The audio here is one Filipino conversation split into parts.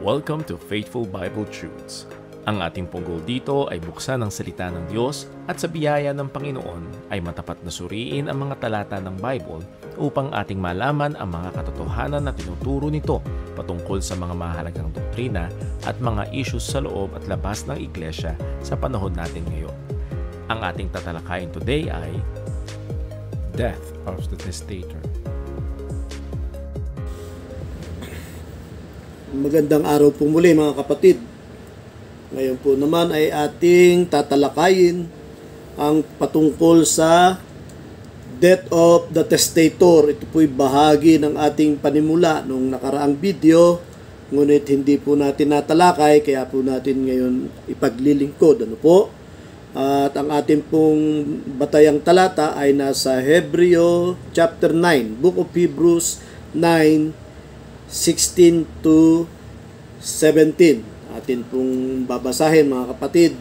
Welcome to Faithful Bible Truths. Ang ating punggol dito ay buksan ang salita ng Diyos at sa biyaya ng Panginoon ay matapat na suriin ang mga talata ng Bible upang ating malaman ang mga katotohanan na tinuturo nito patungkol sa mga mahalagang doktrina at mga issues sa loob at labas ng iglesia sa panahon natin ngayon. Ang ating tatalakayin today ay Death of the Testator. Magandang araw po muli mga kapatid. Ngayon po naman ay ating tatalakayin ang patungkol sa Death of the Testator. Ito po'y bahagi ng ating panimula nung nakaraang video, ngunit hindi po natin natalakay, kaya po natin ngayon ipaglilingkod. Ano po? At ang ating pong batayang talata ay nasa Hebreo chapter 9, Book of Hebrews 9:16 to 17. Atin pong babasahin mga kapatid.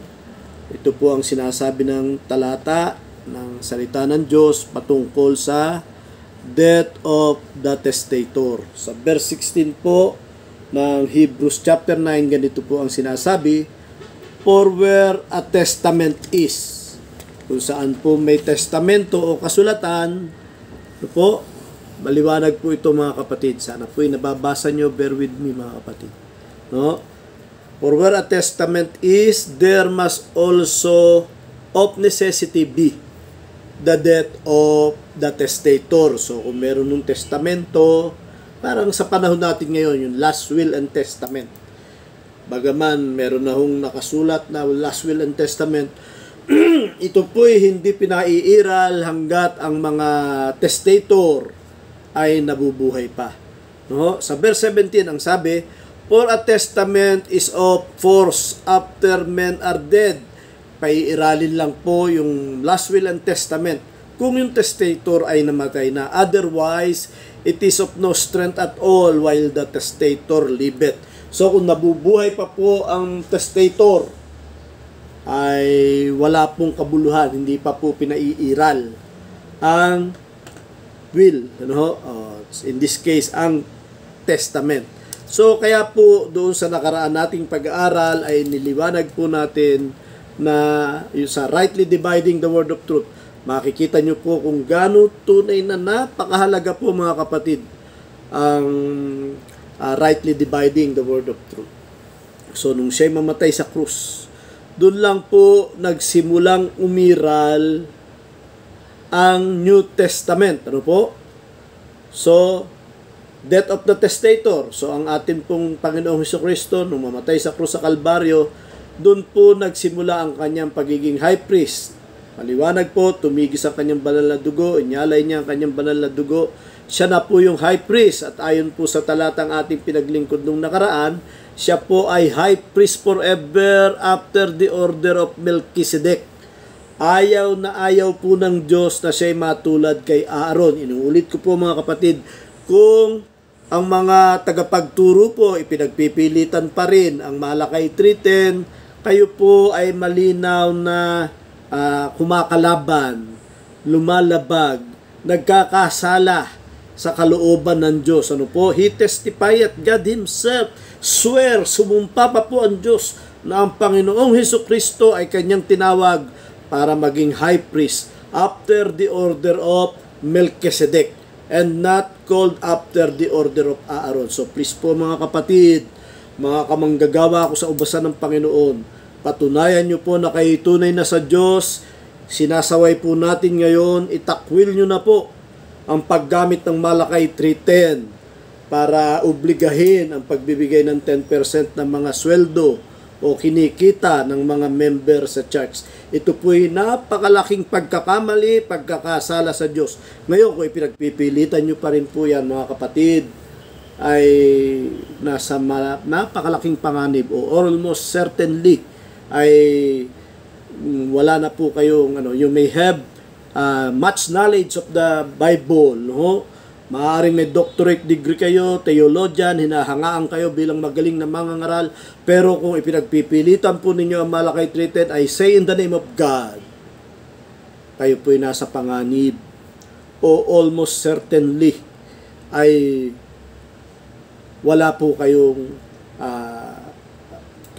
Ito po ang sinasabi ng talata ng salita ng Diyos patungkol sa Death of the Testator. Sa verse 16 po ng Hebrews chapter 9, ganito po ang sinasabi, "For where a testament is," kung saan po may testamento o kasulatan, ito po, maliwanag po ito mga kapatid. Sana po nababasa nyo, bear with me mga kapatid. No? For where a testament is, there must also of necessity be the death of the testator. So kung meron ng testamento, parang sa panahon natin ngayon, yung last will and testament. Bagaman meron na hong nakasulat na last will and testament, ito po'y hindi pinaiiral hanggat ang mga testator ay nabubuhay pa. No? Sa verse 17 ang sabi, "For a testament is of force after men are dead." Paiiralin lang po yung last will and testament kung yung testator ay namatay na. Otherwise, it is of no strength at all while the testator liveth. So kung nabubuhay pa po ang testator, ay wala pong kabuluhan, hindi pa po pinaiiral ang will, in this case, ang testament. So, kaya po doon sa nakaraan nating pag-aaral ay niliwanag po natin na yung sa rightly dividing the word of truth, makikita nyo po kung gaano tunay na napakahalaga po mga kapatid ang rightly dividing the word of truth. So, nung siya'y mamatay sa krus, doon lang po nagsimulang umiral ang New Testament. Ano po? So, death of the testator. So, ang atin pong Panginoong Hesukristo, nung mamatay sa krus sa Kalbaryo, doon po nagsimula ang kanyang pagiging high priest. Maliwanag po, tumigis ang kanyang banal na dugo, inyalay niya ang kanyang banal na dugo. Siya na po yung high priest. At ayon po sa talatang ating pinaglingkod nung nakaraan, siya po ay high priest forever after the order of Melchizedek. Ayaw na ayaw po ng Diyos na siya'y matulad kay Aaron. Inuulit ko po mga kapatid, kung ang mga tagapagturo po ipinagpipilitan pa rin ang Malakay 3:10, kayo po ay malinaw na kumakalaban, lumalabag, nagkakasala sa kalooban ng Diyos. Ano po? He testified, God Himself swear, sumumpa pa po ang Diyos na ang Panginoong Hesukristo ay kanyang tinawag para maging high priest after the order of Melchizedek and not called after the order of Aaron. So please po mga kapatid, mga kamanggagawa ko sa ubasan ng Panginoon, patunayan nyo po na kayo tunay na sa Diyos. Sinasaway po natin ngayon, itakwil nyo na po ang paggamit ng Malakay 3:10 para obligahin ang pagbibigay ng 10% ng mga sweldo o kinikita ng mga member sa church. Ito po'y napakalaking pagkakamali, pagkakasala sa Diyos. Ngayon, kung ipinagpipilitan nyo pa rin po yan, mga kapatid, ay nasa napakalaking panganib o almost certainly ay wala na po kayong, you may have much knowledge of the Bible, no? Maaaring may doctorate degree kayo, theologian, hinahangaan kayo bilang magaling na mangangaral, pero kung ipinagpipilitan po ninyo ang Malakay 3:10 ay say in the name of God, kayo po'y nasa panganib o almost certainly ay wala po kayong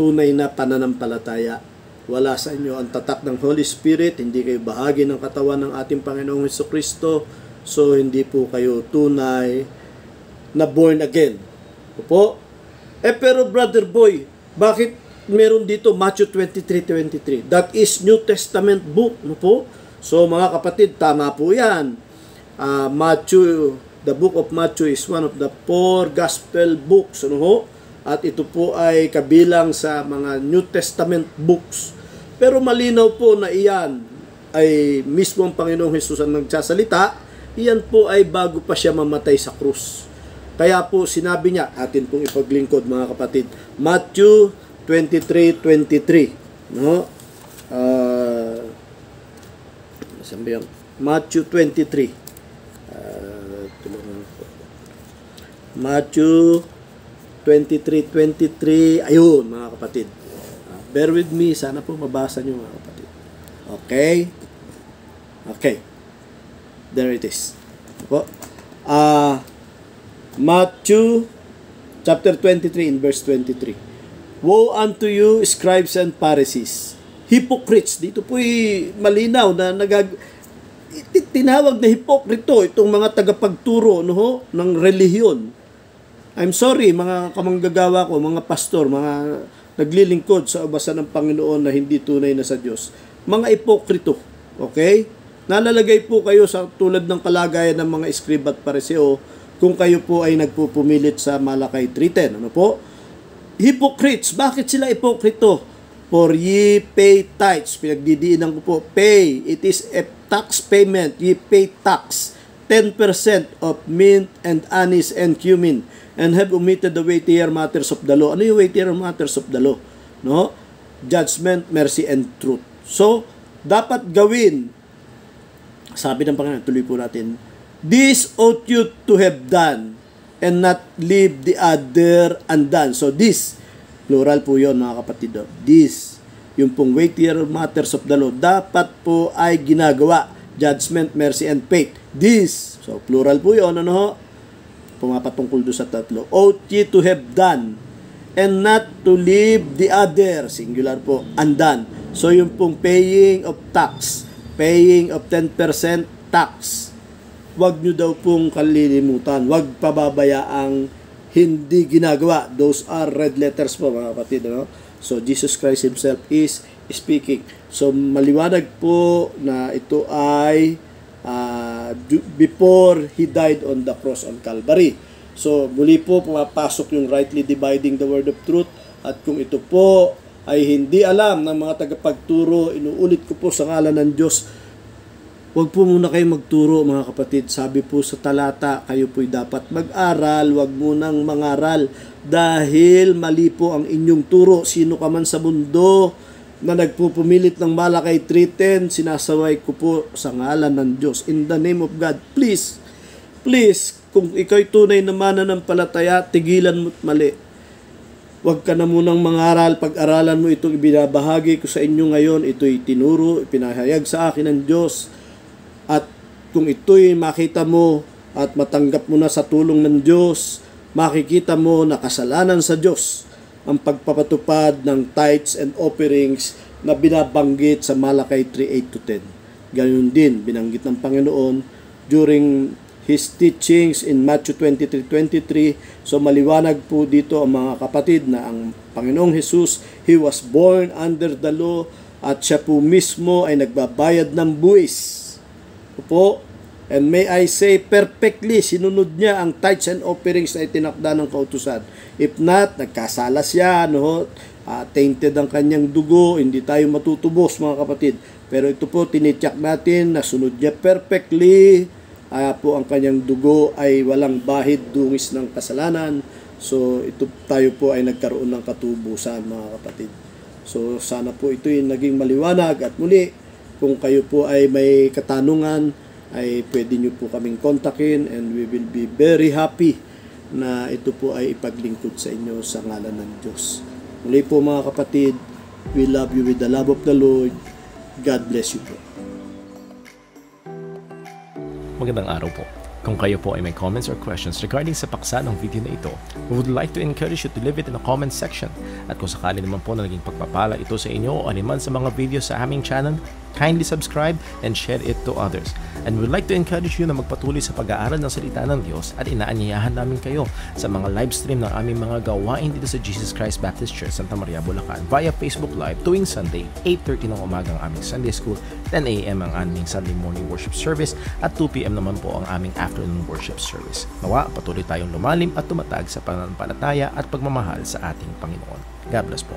tunay na pananampalataya. Wala sa inyo ang tatak ng Holy Spirit, hindi kayo bahagi ng katawan ng ating Panginoong Hesukristo, so hindi po kayo tunay na born again. Opo? Pero Brother Boy, bakit meron dito Matthew 23:23? That is New Testament book. Opo? So mga kapatid, tama po yan. The book of Matthew is one of the 4 gospel books. At ito po ay kabilang sa mga New Testament books. Pero malinaw po na iyan ay mismo ang Panginoong Hesus ang nagsasalita. Iyan po ay bago pa siya mamatay sa krus. Kaya po sinabi niya, atin pong ipaglingkod mga kapatid, Matthew 23:23. Matthew 23. Matthew 23:23. Ayun mga kapatid. Bear with me, sana po mabasa niyo mga kapatid. Okay. There it is. Po. Matthew chapter 23 in verse 23. Woe unto you, scribes and Pharisees, hypocrites. Dito po'y malinaw na tinawag na hipokrito itong mga tagapagturo ng relihiyon. I'm sorry, mga kamanggagawa ko, mga pastor, mga naglilingkod sa ubasan ng Panginoon na hindi tunay na sa Diyos. Mga ipokrito. Okay? Nalalagay po kayo sa tulad ng kalagayan ng mga eskrib at pariseo kung kayo po ay nagpupumilit sa Malakay 3:10. Ano po? Hypocrites. Bakit sila ipokrito? For ye pay tithes. Pinagdidiinan ko po. Pay. It is a tax payment. Ye pay tax. 10% of mint and anise and cumin, and have omitted the weightier matters of the law. Ano yung weightier matters of the law? No? Judgment, mercy, and truth. So, dapat gawin. Sabi ng Panginoon, tuloy po natin, this ought you to have done, and not leave the other undone. So, this, plural po yun mga kapatid. This, yung pong weightier matters of the law, dapat po ay ginagawa. Judgment, mercy, and faith. This, so plural po yun, pumapatungkol doon sa tatlo. Ought ye to have done, and not to leave the other, singular po, undone. So yung pong paying of tax, paying of 10% tax, wag nyo daw pong kalilimutan, wag pababayaang hindi ginagawa. Those are red letters po mga kapatid. So Jesus Christ Himself is speaking. So maliwanag po na ito ay before He died on the cross on Calvary. So muli po pumapasok yung rightly dividing the word of truth, at kung ito po ay hindi alam ng mga tagapagturo, inuulit ko po sa ngalan ng Diyos, huwag po muna kayo magturo mga kapatid. Sabi po sa talata, kayo po'y dapat mag-aral, huwag munang mangaral, dahil mali po ang inyong turo. Sino ka man sa mundo na nagpupumilit ng Malakay 3:10, sinasaway ko po sa ngalan ng Diyos. In the name of God, please, kung ikaw'y tunay na mananampalataya, tigilan mo't mali. Huwag ka na munang mangaral, pag-aralan mo itong ibinabahagi ko sa inyo ngayon, ito'y tinuro, ipinahayag sa akin ng Diyos. At kung ito'y makita mo at matanggap mo na sa tulong ng Diyos, makikita mo na kasalanan sa Diyos ang pagpapatupad ng tithes and offerings na binabanggit sa Malakay 3:8-10. Gayon din, binanggit ng Panginoon during His teachings in Matthew 23:23. So maliwanag po dito ang mga kapatid na ang Panginoong Jesus, He was born under the law, at siya po mismo ay nagbabayad ng buwis. Opo. And may I say, perfectly sinunod niya ang tithes and offerings na itinakda ng kautusan. If not, nagkasala siya, tainted ang kanyang dugo, hindi tayo matutubos mga kapatid. Pero ito po, tinityak natin na sunod niya perfectly, po ang kanyang dugo ay walang bahid dungis ng kasalanan. So ito tayo po ay nagkaroon ng katubusan mga kapatid. So sana po ito'y naging maliwanag, at muli, kung kayo po ay may katanungan, ay pwede nyo po kaming kontakin, and we will be very happy na ito po ay ipaglingkod sa inyo sa ngalan ng Diyos. Muli po mga kapatid, we love you with the love of the Lord. God bless you po. Magandang araw po. Kung kayo po ay may comments or questions regarding sa paksa ng video na ito, we would like to encourage you to leave it in the comment section. At kung sakali naman po na naging pagpapala ito sa inyo o animan sa mga video sa aming channel, kindly subscribe and share it to others. And we would like to encourage you na magpatuloy sa pag-aaral ng salita ng Diyos at inaanyayahan namin kayo sa mga live stream ng aming mga gawain dito sa Jesus Christ Baptist Church, Santa Maria, Bulacan via Facebook Live tuwing Sunday, 8:30 ng umaga ang aming Sunday School, 10 a.m. ang aming Sunday morning worship service at 2 p.m. naman po ang aming afternoon worship service. Nawa, patuloy tayong lumalim at tumatag sa pananampalataya at pagmamahal sa ating Panginoon. God bless po.